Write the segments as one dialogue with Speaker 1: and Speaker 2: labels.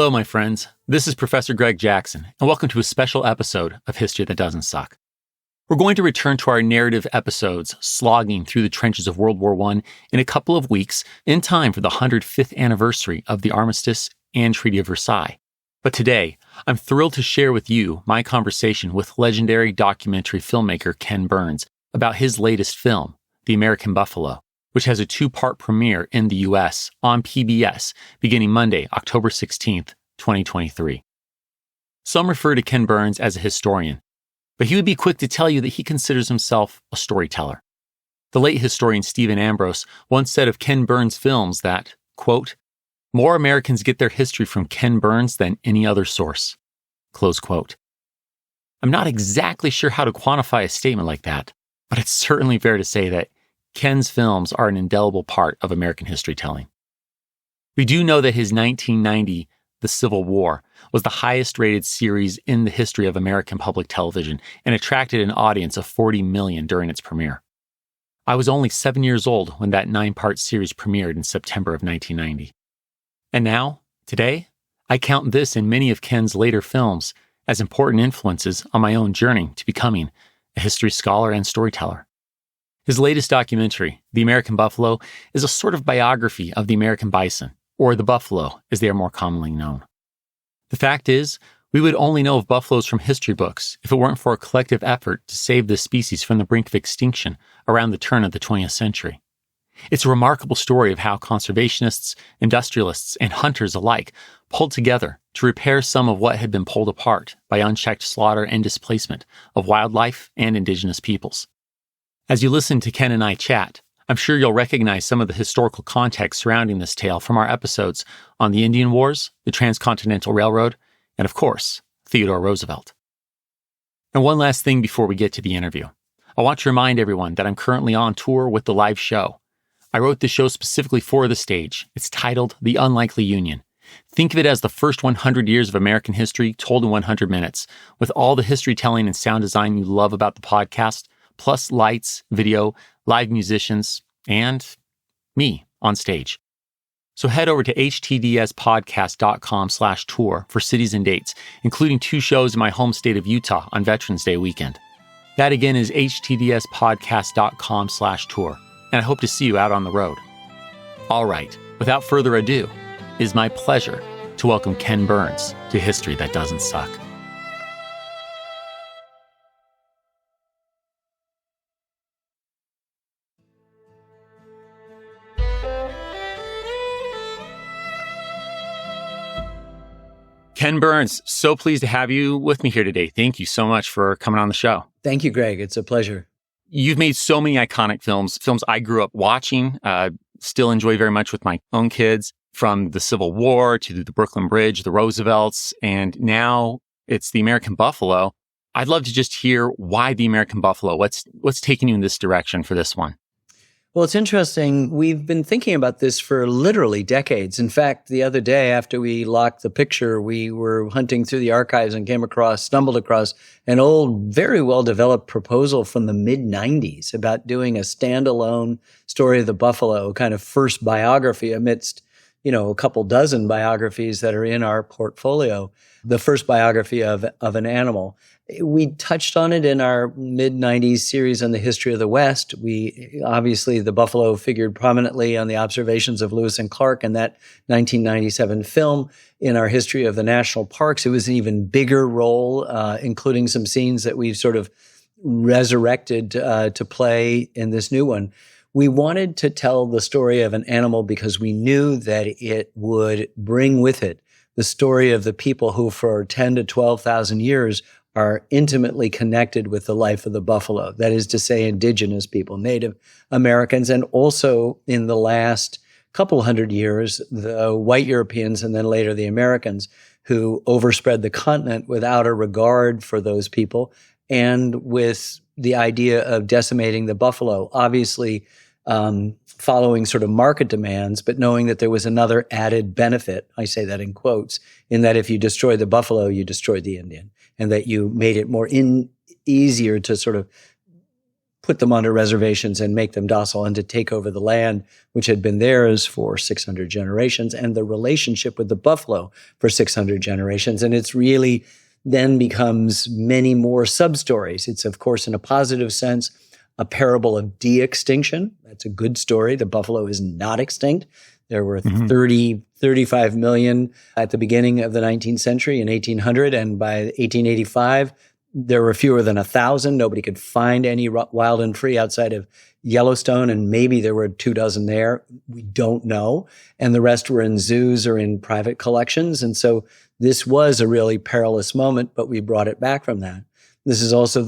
Speaker 1: Hello, my friends. This is Professor Greg Jackson, and welcome to a special episode of History That Doesn't Suck. We're going to return to our narrative episodes, slogging through the trenches of World War I in a couple of weeks in time for the 105th anniversary of the Armistice and Treaty of Versailles. But today, I'm thrilled to share with you my conversation with legendary documentary filmmaker Ken Burns about his latest film, The American Buffalo, which has a two-part premiere in the U.S. on PBS beginning Monday, October 16th, 2023. Some refer to Ken Burns as a historian, but he would be quick to tell you that he considers himself a storyteller. The late historian Stephen Ambrose once said of Ken Burns' films that, quote, "More Americans get their history from Ken Burns than any other source," close quote. I'm not exactly sure how to quantify a statement like that, but it's certainly fair to say that Ken's films are an indelible part of American history telling. We do know that his 1990 The Civil War was the highest-rated series in the history of American public television and attracted an audience of 40 million during its premiere. I was only 7 years old when that 9-part series premiered in September of 1990. And now, today, I count this and many of Ken's later films as important influences on my own journey to becoming a history scholar and storyteller. His latest documentary, The American Buffalo, is a sort of biography of the American bison, or the buffalo, as they are more commonly known. The fact is, we would only know of buffaloes from history books if it weren't for a collective effort to save this species from the brink of extinction around the turn of the 20th century. It's a remarkable story of how conservationists, industrialists, and hunters alike pulled together to repair some of what had been pulled apart by unchecked slaughter and displacement of wildlife and indigenous peoples. As you listen to Ken and I chat, I'm sure you'll recognize some of the historical context surrounding this tale from our episodes on the Indian Wars, the Transcontinental Railroad, and of course, Theodore Roosevelt. And one last thing before we get to the interview. I want to remind everyone that I'm currently on tour with the live show. I wrote this show specifically for the stage. It's titled The Unlikely Union. Think of it as the first 100 years of American history told in 100 minutes, with all the history telling and sound design you love about the podcast, plus lights, video, live musicians, and me on stage. So head over to htdspodcast.com/tour for cities and dates, including 2 shows in my home state of Utah on Veterans Day weekend. That again is htdspodcast.com/tour, and I hope to see you out on the road. All right, without further ado, it is my pleasure to welcome Ken Burns to History That Doesn't Suck. Ken Burns, so pleased to have you with me here today. Thank you so much for coming on the show.
Speaker 2: Thank you, Greg. It's a pleasure.
Speaker 1: You've made so many iconic films I grew up watching, still enjoy very much with my own kids, from the Civil War to the Brooklyn Bridge, the Roosevelts, and now it's The American Buffalo. I'd love to just hear why The American Buffalo. What's taking you in this direction for this one?
Speaker 2: Well, it's interesting. We've been thinking about this for literally decades. In fact, the other day after we locked the picture, we were hunting through the archives and stumbled across an old, very well-developed proposal from the mid-90s about doing a standalone story of the buffalo, kind of first biography amidst, a couple dozen biographies that are in our portfolio, the first biography of an animal. We touched on it in our mid-90s series on the history of the West. Obviously, the buffalo figured prominently on the observations of Lewis and Clark in that 1997 film. In our history of the national parks, it was an even bigger role, including some scenes that we've sort of resurrected to play in this new one. We wanted to tell the story of an animal because we knew that it would bring with it the story of the people who for 10 to 12,000 years are intimately connected with the life of the buffalo. That is to say, indigenous people, Native Americans, and also in the last couple hundred years, the white Europeans and then later the Americans who overspread the continent without a regard for those people and with the idea of decimating the buffalo, obviously following sort of market demands, but knowing that there was another added benefit, I say that in quotes, in that if you destroy the buffalo, you destroy the Indian, and that you made it more easier to sort of put them onto reservations and make them docile and to take over the land, which had been theirs for 600 generations, and the relationship with the buffalo for 600 generations. And it's really then becomes many more sub-stories. It's, of course, in a positive sense, a parable of de-extinction. That's a good story. The buffalo is not extinct. There were 35 million at the beginning of the 19th century in 1800. And by 1885, there were fewer than 1,000. Nobody could find any wild and free outside of Yellowstone. And maybe there were 24 there. We don't know. And the rest were in zoos or in private collections. And so this was a really perilous moment, but we brought it back from that. This is also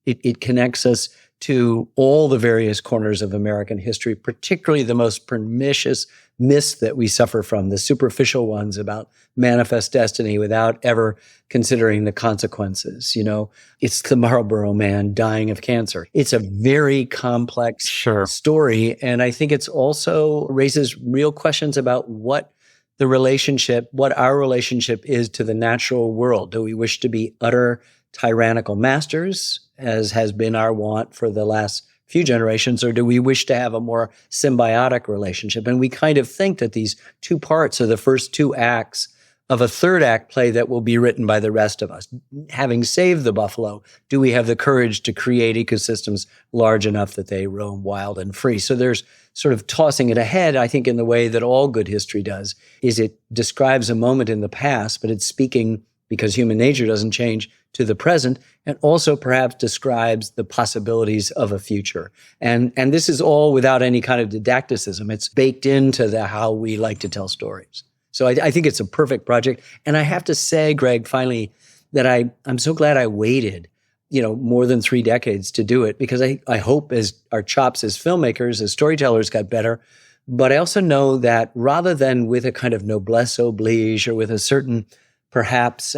Speaker 2: it connects us to all the various corners of American history, particularly the most pernicious myths that we suffer from, the superficial ones about manifest destiny without ever considering the consequences. You know, it's the Marlboro Man dying of cancer. It's a very complex story. And I think it's also raises real questions about what our relationship is to the natural world. Do we wish to be utter tyrannical masters, as has been our want for the last few generations, or do we wish to have a more symbiotic relationship? And we kind of think that these two parts are the first two acts of a third act play that will be written by the rest of us. Having saved the buffalo, do we have the courage to create ecosystems large enough that they roam wild and free? So there's sort of tossing it ahead, I think, in the way that all good history does, is it describes a moment in the past, but it's speaking, because human nature doesn't change, to the present, and also perhaps describes the possibilities of a future. And this is all without any kind of didacticism. It's baked into how we like to tell stories. So I think it's a perfect project. And I have to say, Greg, finally, that I'm so glad I waited, more than 3 decades to do it, because I hope as our chops as filmmakers, as storytellers got better. But I also know that rather than with a kind of noblesse oblige or with a certain perhaps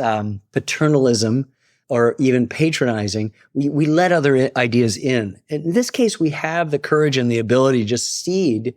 Speaker 2: paternalism or even patronizing, we let other ideas in. In this case, we have the courage and the ability to just seed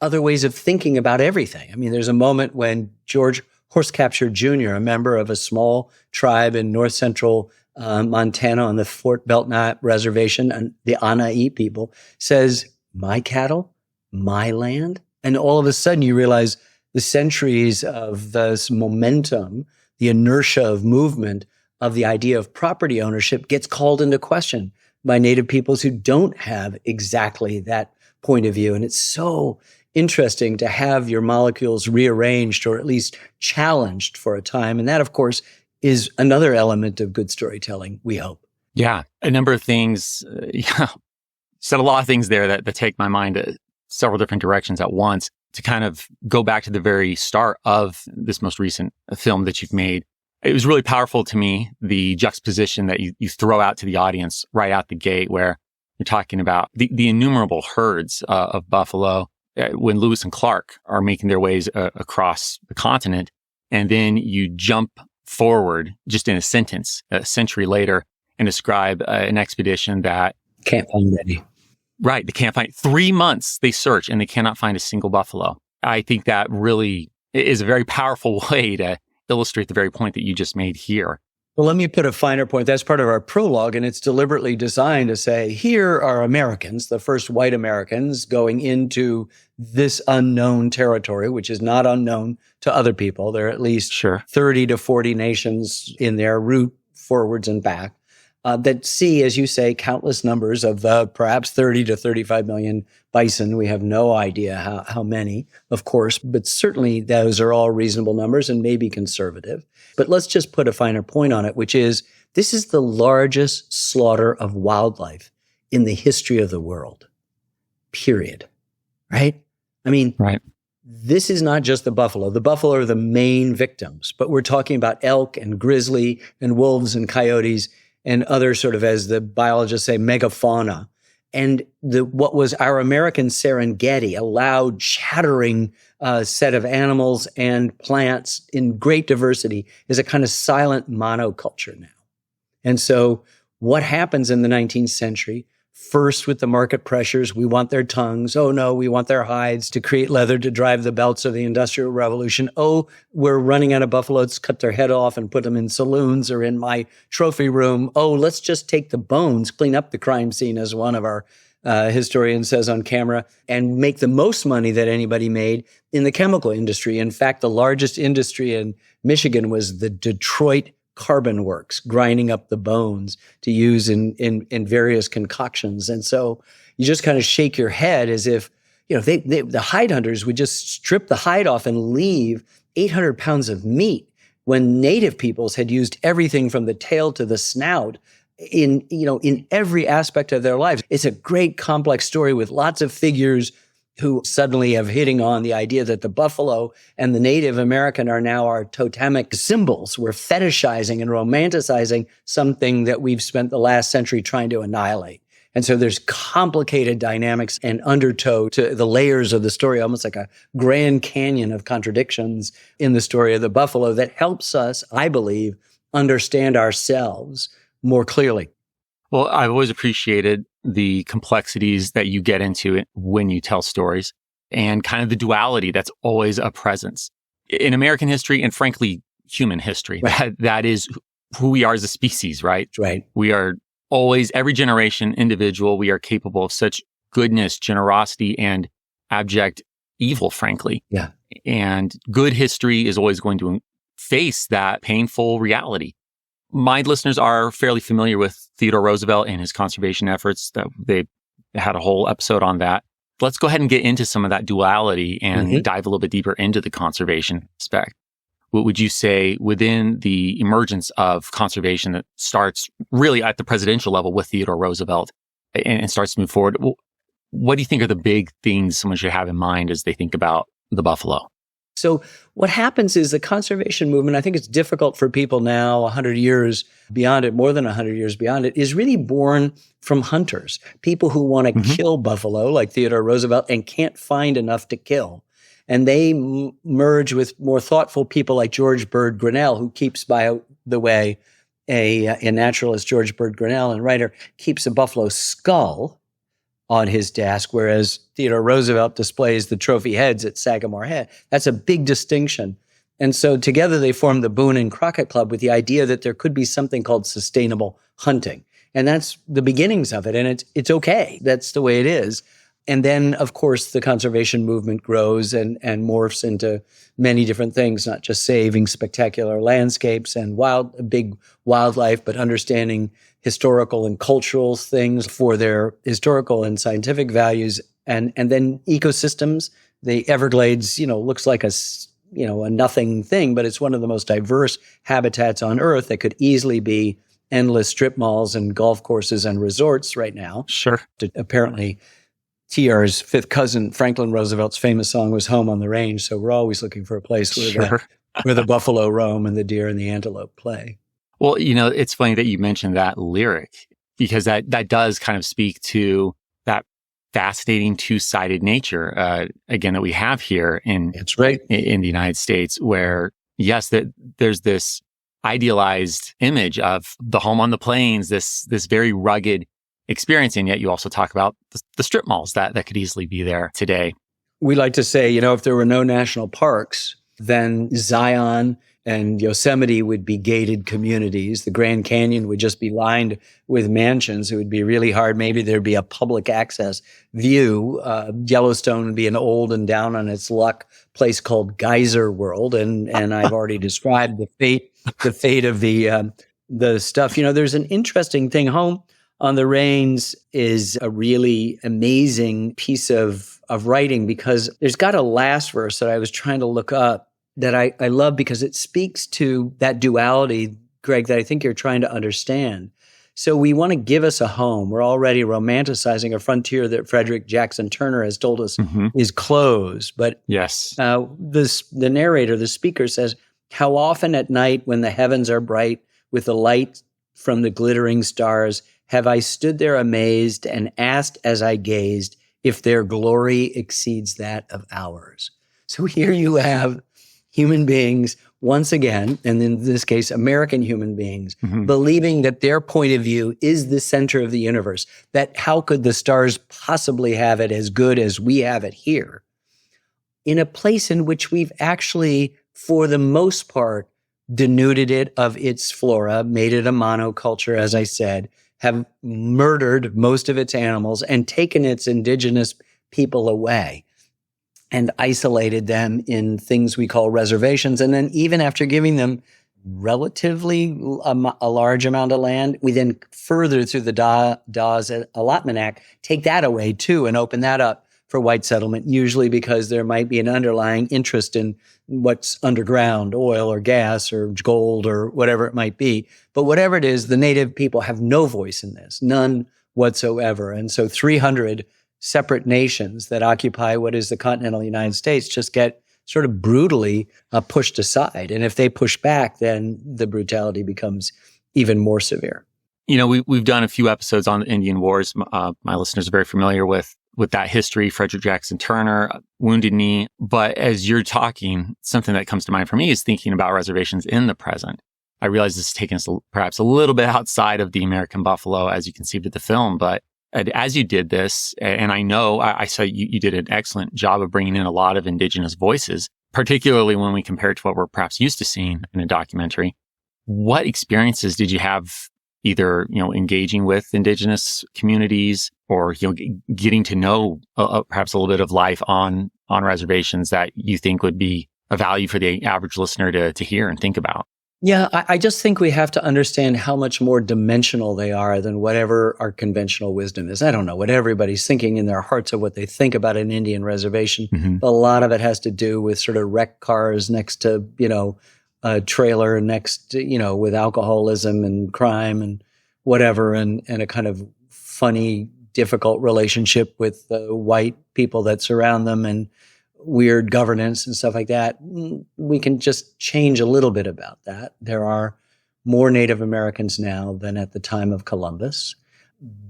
Speaker 2: other ways of thinking about everything. I mean, there's a moment when George Horsecapture Jr., a member of a small tribe in north central Montana on the Fort Belknap Reservation, and the Ana'i people, says, "My cattle, my land." And all of a sudden you realize the centuries of this momentum, the inertia of movement of the idea of property ownership gets called into question by Native peoples who don't have exactly that point of view. And it's so interesting to have your molecules rearranged or at least challenged for a time. And that, of course, is another element of good storytelling, we hope.
Speaker 1: Yeah, a number of things. Said a lot of things there that take my mind several different directions at once. To kind of go back to the very start of this most recent film that you've made, it was really powerful to me, the juxtaposition that you throw out to the audience right out the gate, where you're talking about the innumerable herds of buffalo when Lewis and Clark are making their ways across the continent. And then you jump forward just in a sentence, a century later, and describe an expedition that
Speaker 2: can't find any.
Speaker 1: Right. They can't find 3 months. They search and they cannot find a single buffalo. I think that really is a very powerful way to illustrate the very point that you just made here.
Speaker 2: Well, let me put a finer point. That's part of our prologue, and it's deliberately designed to say, here are Americans, the first white Americans, going into this unknown territory, which is not unknown to other people. There are at least 30 to 40 nations in their route forwards and back. That see, as you say, countless numbers of perhaps 30 to 35 million bison. We have no idea how many, of course, but certainly those are all reasonable numbers and maybe conservative. But let's just put a finer point on it, which is this is the largest slaughter of wildlife in the history of the world, period. Right? I mean, this is not just the buffalo. The buffalo are the main victims, but we're talking about elk and grizzly and wolves and coyotes and other sort of, as the biologists say, megafauna. And what was our American Serengeti, a loud, chattering set of animals and plants in great diversity, is a kind of silent monoculture now. And so what happens in the 19th century First with the market pressures, we want their tongues. Oh no, we want their hides to create leather to drive the belts of the Industrial Revolution. Oh, we're running out of buffalo. Let's cut their head off and put them in saloons or in my trophy room. Oh, let's just take the bones, clean up the crime scene, as one of our historians says on camera, and make the most money that anybody made in the chemical industry. In fact, the largest industry in Michigan was the Detroit Carbon Works, grinding up the bones to use in various concoctions. And so you just kind of shake your head as if, the hide hunters would just strip the hide off and leave 800 pounds of meat when native peoples had used everything from the tail to the snout in every aspect of their lives. It's a great complex story with lots of figures who suddenly have hitting on the idea that the buffalo and the Native American are now our totemic symbols. We're fetishizing and romanticizing something that we've spent the last century trying to annihilate. And so there's complicated dynamics and undertow to the layers of the story, almost like a Grand Canyon of contradictions in the story of the buffalo that helps us, I believe, understand ourselves more clearly.
Speaker 1: Well, I've always appreciated the complexities that you get into when you tell stories and kind of the duality that's always a presence in American history and frankly, human history.
Speaker 2: Right.
Speaker 1: That is who we are as a species, right?
Speaker 2: Right.
Speaker 1: We are always, every generation, individual, we are capable of such goodness, generosity, and abject evil, frankly.
Speaker 2: Yeah.
Speaker 1: And good history is always going to face that painful reality. My listeners are fairly familiar with Theodore Roosevelt and his conservation efforts. They had a whole episode on that. Let's go ahead and get into some of that duality and dive a little bit deeper into the conservation aspect. What would you say within the emergence of conservation that starts really at the presidential level with Theodore Roosevelt and starts to move forward? What do you think are the big things someone should have in mind as they think about the buffalo?
Speaker 2: So what happens is the conservation movement, I think it's difficult for people now 100 years beyond it, more than 100 years beyond it, is really born from hunters, people who want to kill buffalo like Theodore Roosevelt and can't find enough to kill. And they merge with more thoughtful people like George Bird Grinnell, who keeps, by the way, a naturalist, George Bird Grinnell, and writer, keeps a buffalo skull on his desk, whereas Theodore Roosevelt displays the trophy heads at Sagamore Head. That's a big distinction. And so together they formed the Boone and Crockett Club with the idea that there could be something called sustainable hunting. And that's the beginnings of it. And it's okay. That's the way it is. And then, of course, the conservation movement grows and morphs into many different things, not just saving spectacular landscapes and big wildlife, but understanding historical and cultural things for their historical and scientific values. And then ecosystems, the Everglades, looks like a nothing thing, but it's one of the most diverse habitats on Earth that could easily be endless strip malls and golf courses and resorts right now.
Speaker 1: Sure.
Speaker 2: Apparently, TR's fifth cousin, Franklin Roosevelt's famous song was Home on the Range. So we're always looking for a place where the buffalo roam and the deer and the antelope play.
Speaker 1: Well, it's funny that you mentioned that lyric because that does kind of speak to that fascinating two-sided nature, again, that we have here in the United States, where, yes, there's this idealized image of the home on the plains, this very rugged experience, and yet you also talk about the strip malls that could easily be there today.
Speaker 2: We like to say, if there were no national parks, then Zion and Yosemite would be gated communities. The Grand Canyon would just be lined with mansions. It would be really hard. Maybe there'd be a public access view. Yellowstone would be an old and down on its luck place called Geyser World. And I've already described the fate of the stuff. There's an interesting thing. Home on the Range is a really amazing piece of writing because there's got a last verse that I was trying to look up that I love because it speaks to that duality, Greg, that I think you're trying to understand. So we want to give us a home. We're already romanticizing a frontier that Frederick Jackson Turner has told us is closed. But
Speaker 1: yes,
Speaker 2: the narrator, the speaker says, how often at night when the heavens are bright with the light from the glittering stars, have I stood there amazed and asked as I gazed if their glory exceeds that of ours. So here you have human beings once again, and in this case, American human beings, believing that their point of view is the center of the universe, that how could the stars possibly have it as good as we have it here, in a place in which we've actually, for the most part, denuded it of its flora, made it a monoculture, as I said, have murdered most of its animals and taken its indigenous people away and isolated them in things we call reservations. And then even after giving them relatively a large amount of land, we then further through the Dawes Allotment Act, take that away too and open that up for white settlement, usually because there might be an underlying interest in what's underground, oil or gas or gold or whatever it might be. But whatever it is, the native people have no voice in this, none whatsoever. And so 300 separate nations that occupy what is the continental United States just get sort of brutally pushed aside. And if they push back, then the brutality becomes even more severe.
Speaker 1: You know, we've done a few episodes on the Indian Wars. My listeners are very familiar with that history, Frederick Jackson Turner, Wounded Knee. But as you're talking, something that comes to mind for me is thinking about reservations in the present. I realize this is taking us perhaps a little bit outside of the American buffalo as you conceived of the film, but as you did this, and I know I saw you did an excellent job of bringing in a lot of indigenous voices, particularly when we compare it to what we're perhaps used to seeing in a documentary. What experiences did you have either, engaging with indigenous communities or, getting to know perhaps a little bit of life on reservations that you think would be a value for the average listener to hear and think about?
Speaker 2: Yeah, I just think we have to understand how much more dimensional they are than whatever our conventional wisdom is. I don't know what everybody's thinking in their hearts of what they think about an Indian reservation. But a lot of it has to do with sort of wrecked cars next to, a trailer next to, with alcoholism and crime and whatever, and a kind of funny, difficult relationship with the white people that surround them and weird governance and stuff like that. We can just change a little bit about that. There are more Native Americans now than at the time of Columbus.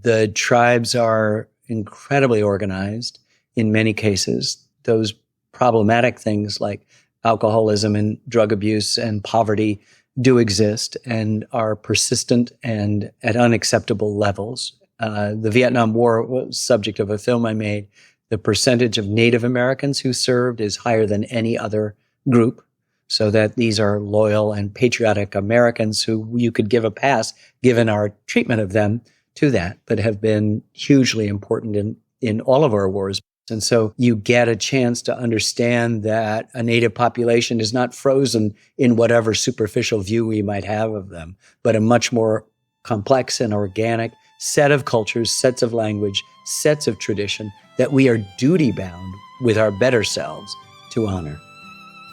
Speaker 2: The tribes are incredibly organized in many cases. Those problematic things like alcoholism and drug abuse and poverty do exist and are persistent and at unacceptable levels. The Vietnam War was subject of a film I made. The percentage of Native Americans who served is higher than any other group, so that these are loyal and patriotic Americans who you could give a pass, given our treatment of them, to that, but have been hugely important in all of our wars. And so you get a chance to understand that a Native population is not frozen in whatever superficial view we might have of them, but a much more complex and organic set of cultures, sets of language, sets of tradition that we are duty-bound with our better selves to honor.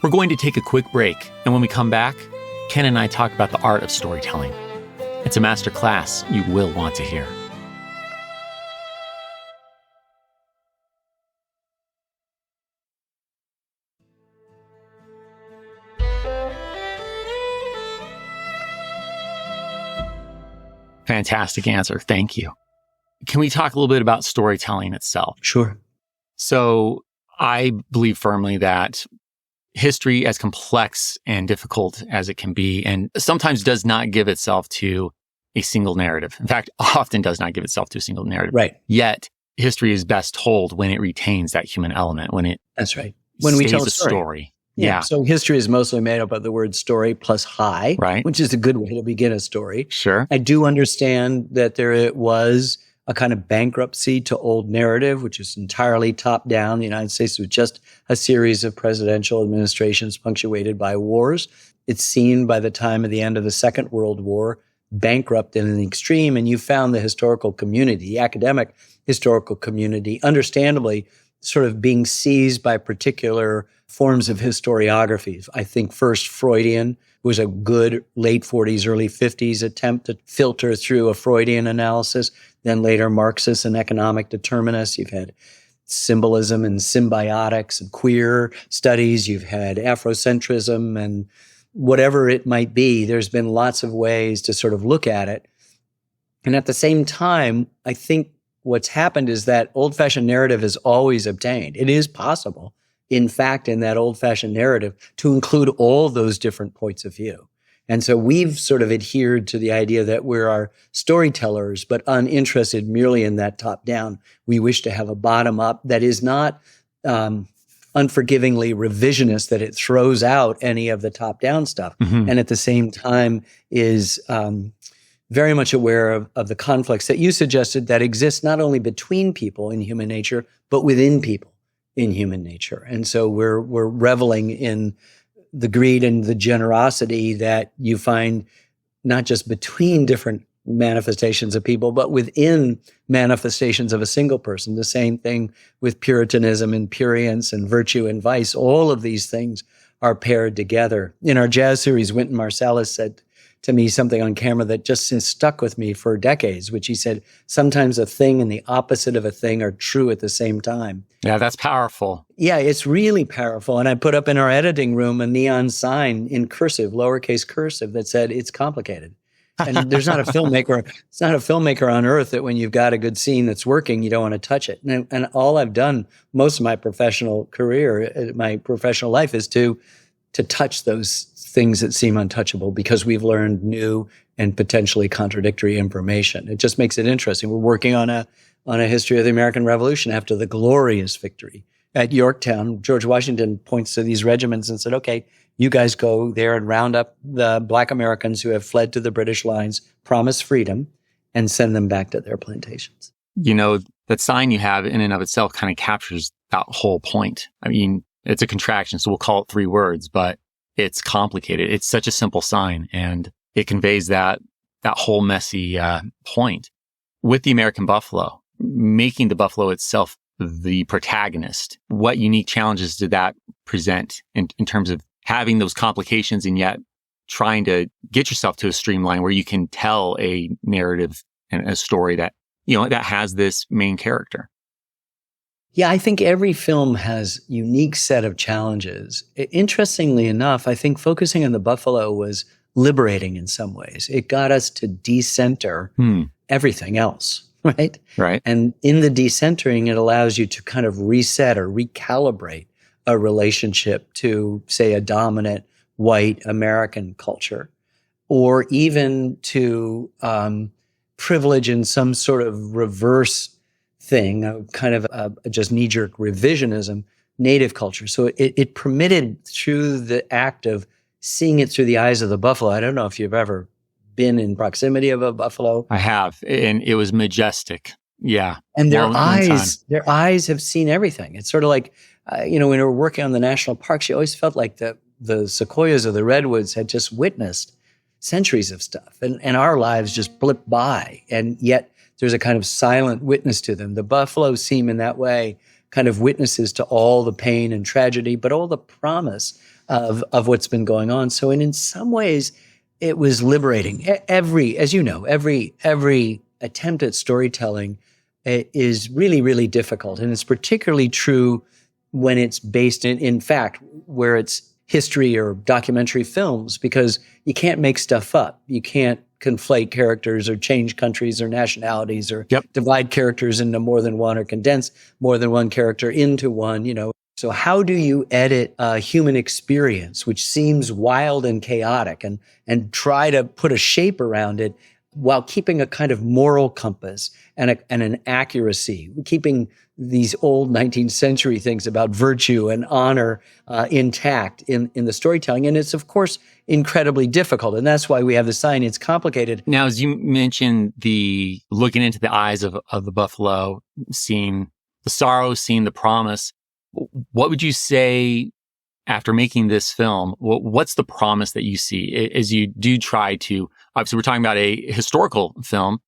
Speaker 1: We're going to take a quick break, and when we come back, Ken and I talk about the art of storytelling. It's a master class you will want to hear. Fantastic answer. Thank you. Can we talk a little bit about storytelling itself?
Speaker 2: Sure.
Speaker 1: So I believe firmly that history, as complex and difficult as it can be, and sometimes does not give itself to a single narrative. In fact, often does not give itself to a single narrative.
Speaker 2: Right.
Speaker 1: Yet history is best told when it retains that human element, when it
Speaker 2: That's right. When we tell a
Speaker 1: story.
Speaker 2: Yeah. So history is mostly made up of the word story plus high,
Speaker 1: right,
Speaker 2: which is a good way to begin a story.
Speaker 1: Sure.
Speaker 2: I do understand that there was a kind of bankruptcy to old narrative, which is entirely top down. The United States was just a series of presidential administrations punctuated by wars. It's seen by the time of the end of the Second World War, bankrupt in an extreme. And you found the historical community, the academic historical community, understandably sort of being seized by particular forms of historiography. I think first Freudian was a good late 40s, early 50s attempt to filter through a Freudian analysis. Then later Marxists and economic determinists. You've had symbolism and symbiotics and queer studies. You've had Afrocentrism and whatever it might be. There's been lots of ways to sort of look at it. And at the same time, I think what's happened is that old-fashioned narrative is always obtained. It is possible in fact, in that old-fashioned narrative, to include all those different points of view. And so we've sort of adhered to the idea that we're our storytellers, but uninterested merely in that top-down. We wish to have a bottom-up that is not unforgivingly revisionist, that it throws out any of the top-down stuff, and at the same time is very much aware of the conflicts that you suggested that exist not only between people in human nature, but within people in human nature. And so we're reveling in the greed and the generosity that you find not just between different manifestations of people, but within manifestations of a single person. The same thing with Puritanism and prurience and virtue and vice. All of these things are paired together. In our jazz series, Wynton Marsalis said to me something on camera that just has stuck with me for decades, which he said, sometimes a thing and the opposite of a thing are true at the same time.
Speaker 1: Yeah, that's powerful.
Speaker 2: Yeah, it's really powerful. And I put up in our editing room a neon sign in cursive, lowercase cursive, that said, it's complicated. And there's not a filmmaker, it's not a filmmaker on earth that when you've got a good scene that's working, you don't want to touch it. And all I've done most of my professional career, my professional life, is to touch those things that seem untouchable because we've learned new and potentially contradictory information. It just makes it interesting. We're working on a history of the American Revolution after the glorious victory at Yorktown. George Washington points to these regiments and said, okay, you guys go there and round up the Black Americans who have fled to the British lines, promise freedom, and send them back to their plantations.
Speaker 1: You know, that sign you have in and of itself kind of captures that whole point. I mean, it's a contraction, so we'll call it 3 words, but it's complicated. It's such a simple sign, and it conveys that whole messy point. With the American buffalo, making the buffalo itself the protagonist, what unique challenges did that present in terms of having those complications and yet trying to get yourself to a streamline where you can tell a narrative and a story that, you know, that has this main character?
Speaker 2: Yeah, I think every film has a unique set of challenges. Interestingly enough, I think focusing on the buffalo was liberating in some ways. It got us to decenter everything else, right?
Speaker 1: Right.
Speaker 2: And in the decentering, it allows you to kind of reset or recalibrate a relationship to, say, a dominant white American culture, or even to privilege in some sort of reverse thing, a kind of a just knee-jerk revisionism, native culture. So it permitted, through the act of seeing it through the eyes of the buffalo. I don't know if you've ever been in proximity of a buffalo.
Speaker 1: I have, and it was majestic. Yeah.
Speaker 2: And their eyes have seen everything. It's sort of like, when we were working on the national parks, you always felt like the sequoias or the redwoods had just witnessed centuries of stuff, and our lives just blip by, and yet there's a kind of silent witness to them. The buffalo seem in that way kind of witnesses to all the pain and tragedy, but all the promise of what's been going on. So, and in some ways, it was liberating. Every attempt at storytelling is really, really difficult, and it's particularly true when it's based in fact, where it's history or documentary films, because you can't make stuff up. You can't conflate characters or change countries or nationalities or divide characters into more than one or condense more than one character into one, So how do you edit a human experience, which seems wild and chaotic, and try to put a shape around it while keeping a kind of moral compass and an accuracy, keeping these old 19th century things about virtue and honor intact in the storytelling? And it's, of course, incredibly difficult. And that's why we have the sign. It's complicated.
Speaker 1: Now, as you mentioned, the looking into the eyes of the buffalo, seeing the sorrow, seeing the promise, what would you say after making this film? What's the promise that you see as you do try to, obviously we're talking about a historical film,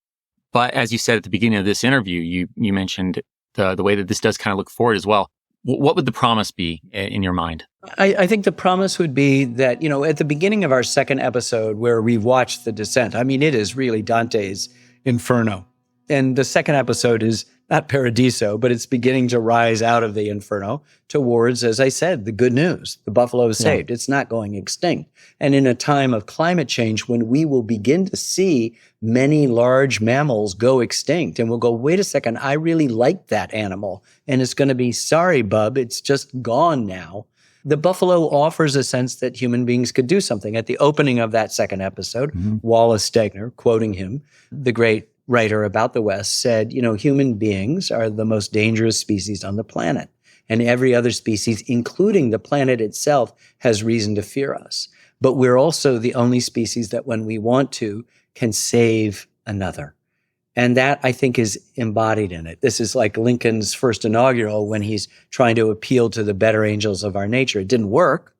Speaker 1: but as you said at the beginning of this interview, you mentioned the way that this does kind of look forward as well. What would the promise be in your mind?
Speaker 2: I think the promise would be that, at the beginning of our second episode where we watched The Descent, I mean, it is really Dante's Inferno. And the second episode is not Paradiso, but it's beginning to rise out of the inferno towards, as I said, the good news. The buffalo is saved. It's not going extinct. And in a time of climate change, when we will begin to see many large mammals go extinct, and we'll go, wait a second, I really like that animal. And it's going to be, sorry, bub, it's just gone now. The buffalo offers a sense that human beings could do something. At the opening of that second episode, Wallace Stegner, quoting him, the great writer about the West, said, human beings are the most dangerous species on the planet. And every other species, including the planet itself, has reason to fear us. But we're also the only species that when we want to, can save another. And that, I think, is embodied in it. This is like Lincoln's first inaugural when he's trying to appeal to the better angels of our nature. It didn't work.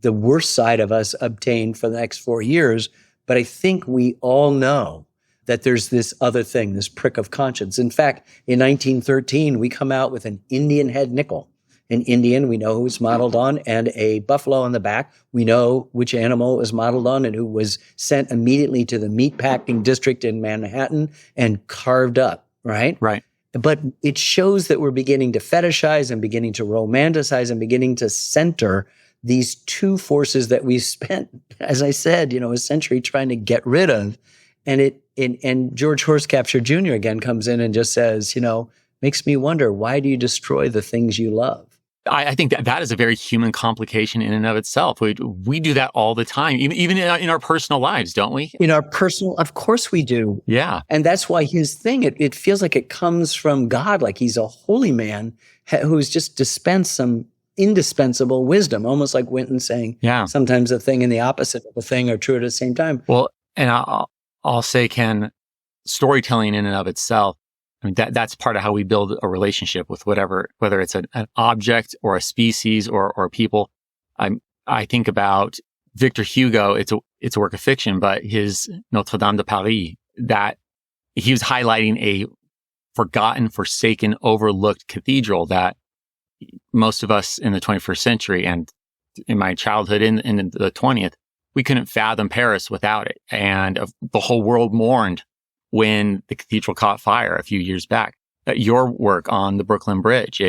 Speaker 2: The worst side of us obtained for the next 4 years. But I think we all know that there's this other thing, this prick of conscience. In fact, in 1913, we come out with an Indian head nickel. An Indian, we know who it's modeled on, and a buffalo on the back. We know which animal it was modeled on and who was sent immediately to the meatpacking district in Manhattan and carved up, right?
Speaker 1: Right.
Speaker 2: But it shows that we're beginning to fetishize and beginning to romanticize and beginning to center these two forces that we've spent, as I said, a century trying to get rid of. And George Horsecapture Jr. again comes in and just says, makes me wonder, why do you destroy the things you love?
Speaker 1: I think that is a very human complication in and of itself. We do that all the time, even in our personal lives, don't we?
Speaker 2: In our personal, of course we do.
Speaker 1: Yeah.
Speaker 2: And that's why his thing, it feels like it comes from God, like he's a holy man who's just dispensed some indispensable wisdom, almost like Winton saying, sometimes a thing and the opposite of a thing are true at the same time.
Speaker 1: Well, and I'll say, Ken, storytelling in and of itself, I mean, that's part of how we build a relationship with whether it's an object or a species or people. I think about Victor Hugo. It's a work of fiction, but his Notre Dame de Paris, that he was highlighting a forgotten, forsaken, overlooked cathedral that most of us in the 21st century and in my childhood in the 20th, we couldn't fathom Paris without it. And the whole world mourned when the cathedral caught fire a few years back. Your work on the Brooklyn Bridge,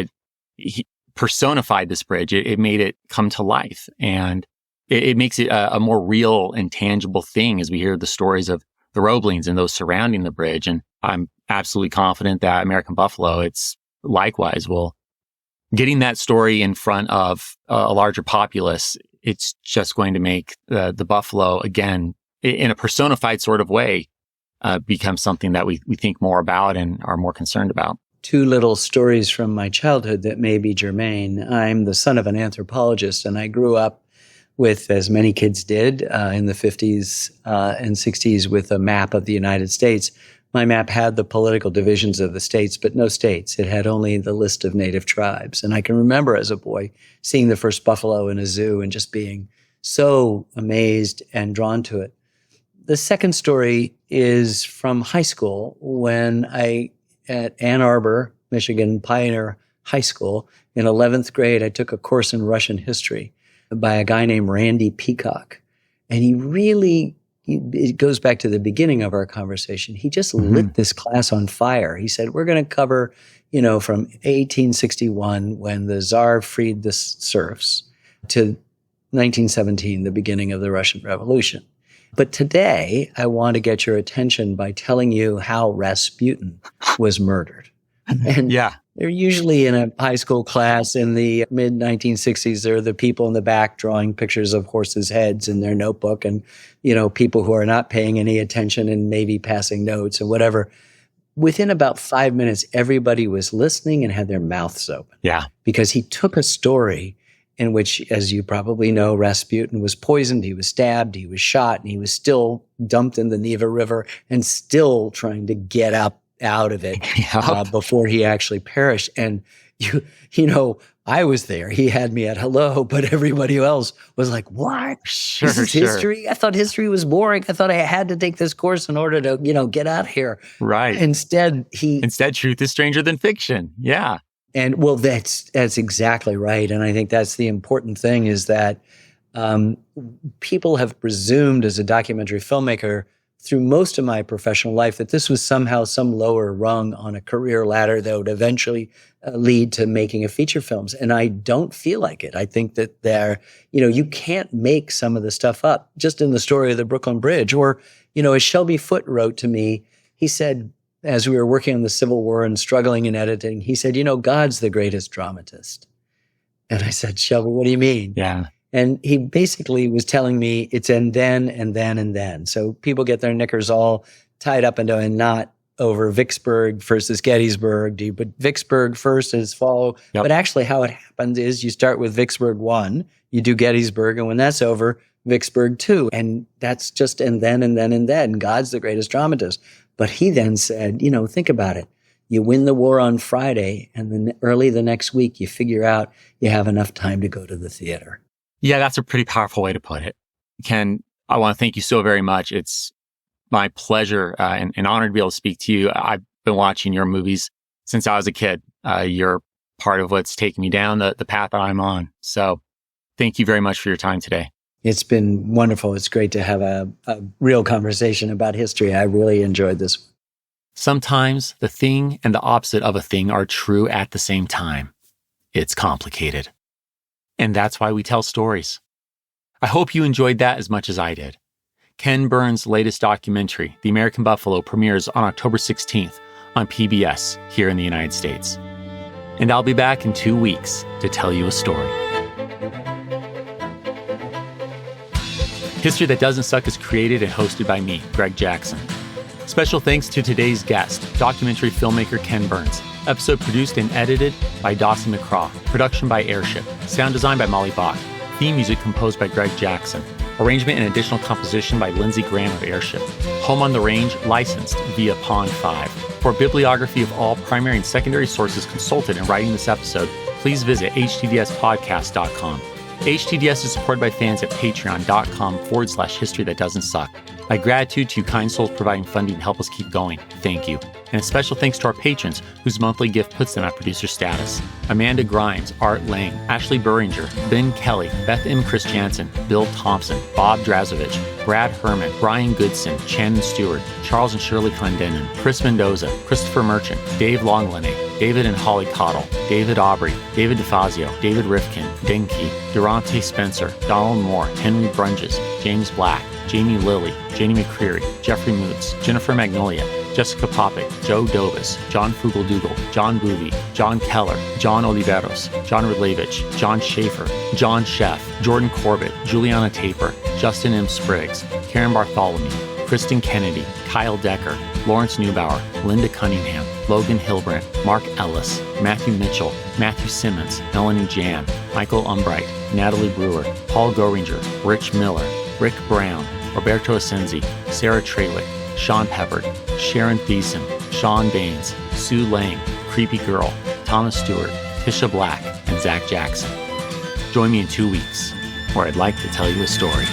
Speaker 1: he personified this bridge. It made it come to life. And it makes it a more real and tangible thing as we hear the stories of the Roeblings and those surrounding the bridge. And I'm absolutely confident that American Buffalo, it's likewise getting that story in front of a larger populace. It's just going to make the buffalo, again, in a personified sort of way, become something that we think more about and are more concerned about.
Speaker 2: Two little stories from my childhood that may be germane. I'm the son of an anthropologist, and I grew up with, as many kids did in the 50s and 60s, with a map of the United States. My map had the political divisions of the states, but no states. It had only the list of native tribes. And I can remember as a boy seeing the first buffalo in a zoo and just being so amazed and drawn to it. The second story is from high school when at Ann Arbor, Michigan, Pioneer High School, in 11th grade, I took a course in Russian history by a guy named Randy Peacock. And it goes back to the beginning of our conversation. He just lit this class on fire. He said, we're going to cover, from 1861, when the Tsar freed the serfs, to 1917, the beginning of the Russian Revolution. But today, I want to get your attention by telling you how Rasputin was murdered. And they're usually in a high school class in the mid-1960s. There are the people in the back drawing pictures of horses' heads in their notebook and, people who are not paying any attention and maybe passing notes and whatever. Within about 5 minutes, everybody was listening and had their mouths open.
Speaker 1: Yeah.
Speaker 2: Because he took a story in which, as you probably know, Rasputin was poisoned, he was stabbed, he was shot, and he was still dumped in the Neva River and still trying to get out of it before he actually perished. And, I was there. He had me at hello, but everybody else was like, what?
Speaker 1: Sure,
Speaker 2: this is history? I thought history was boring. I thought I had to take this course in order to, get out of here.
Speaker 1: Right.
Speaker 2: Instead,
Speaker 1: truth is stranger than fiction. Yeah.
Speaker 2: And that's exactly right. And I think that's the important thing is that people have presumed as a documentary filmmaker through most of my professional life that this was somehow some lower rung on a career ladder that would eventually lead to making of feature films. And I don't feel like it. I think that you can't make some of the stuff up. Just in the story of the Brooklyn Bridge, or, as Shelby Foote wrote to me, he said, as we were working on the Civil War and struggling in editing, he said, God's the greatest dramatist. And I said, Shelby, what do you mean?
Speaker 1: Yeah.
Speaker 2: And he basically was telling me it's and then, and then, and then. So people get their knickers all tied up into a knot over Vicksburg versus Gettysburg. Do you put Vicksburg first as follow?
Speaker 1: Yep.
Speaker 2: But actually how it happens is you start with Vicksburg 1, you do Gettysburg, and when that's over, Vicksburg 2. And that's just and then, and then, and then. God's the greatest dramatist. But he then said, think about it. You win the war on Friday, and then early the next week, you figure out you have enough time to go to the theater.
Speaker 1: Yeah, that's a pretty powerful way to put it. Ken, I want to thank you so very much. It's my pleasure and honor to be able to speak to you. I've been watching your movies since I was a kid. You're part of what's taken me down the path that I'm on. So thank you very much for your time today.
Speaker 2: It's been wonderful. It's great to have a real conversation about history. I really enjoyed this.
Speaker 1: Sometimes the thing and the opposite of a thing are true at the same time. It's complicated. And that's why we tell stories. I hope you enjoyed that as much as I did. Ken Burns' latest documentary, The American Buffalo, premieres on October 16th on PBS here in the United States. And I'll be back in 2 weeks to tell you a story. History That Doesn't Suck is created and hosted by me, Greg Jackson. Special thanks to today's guest, documentary filmmaker Ken Burns. Episode produced and edited by Dawson McCraw. Production by Airship. Sound design by Molly Bach. Theme music composed by Greg Jackson. Arrangement and additional composition by Lindsey Graham of Airship. Home on the Range licensed via Pond 5. For a bibliography of all primary and secondary sources consulted in writing this episode, please visit htdspodcast.com. HTDS is supported by fans at patreon.com/history that doesn't suck. My gratitude to you kind souls providing funding to help us keep going. Thank you. And a special thanks to our patrons whose monthly gift puts them at producer status. Amanda Grimes, Art Lang, Ashley Burringer, Ben Kelly, Beth M. Christiansen, Bill Thompson, Bob Drazovich, Brad Herman, Brian Goodson, Shannon Stewart, Charles and Shirley Clendenin, Chris Mendoza, Christopher Merchant, Dave Longlinay, David and Holly Cottle, David Aubry, David DeFazio, David Rifkin, Denke, Durante Spencer, Donald Moore, Henry Brunges, James Black, Jamie Lilly, Janie McCreary, Jeffrey Moots, Jennifer Magnolia, Jessica Popick, Joe Dobis, John Fugeldougal, John Boovy, John Keller, John Oliveros, John Radlevich, John Schaefer, John Sheff, Jordan Corbett, Juliana Taper, Justin M. Spriggs, Karen Bartholomew, Kristen Kennedy, Kyle Decker, Lawrence Neubauer, Linda Cunningham, Logan Hilbrandt, Mark Ellis, Matthew Mitchell, Matthew Simmons, Melanie Jan, Michael Umbright, Natalie Brewer, Paul Goringer, Rich Miller, Rick Brown, Roberto Asenzi, Sarah Tralick, Sean Peppard, Sharon Thiessen, Sean Baines, Sue Lang, Creepy Girl, Thomas Stewart, Tisha Black, and Zach Jackson. Join me in 2 weeks, where I'd like to tell you a story.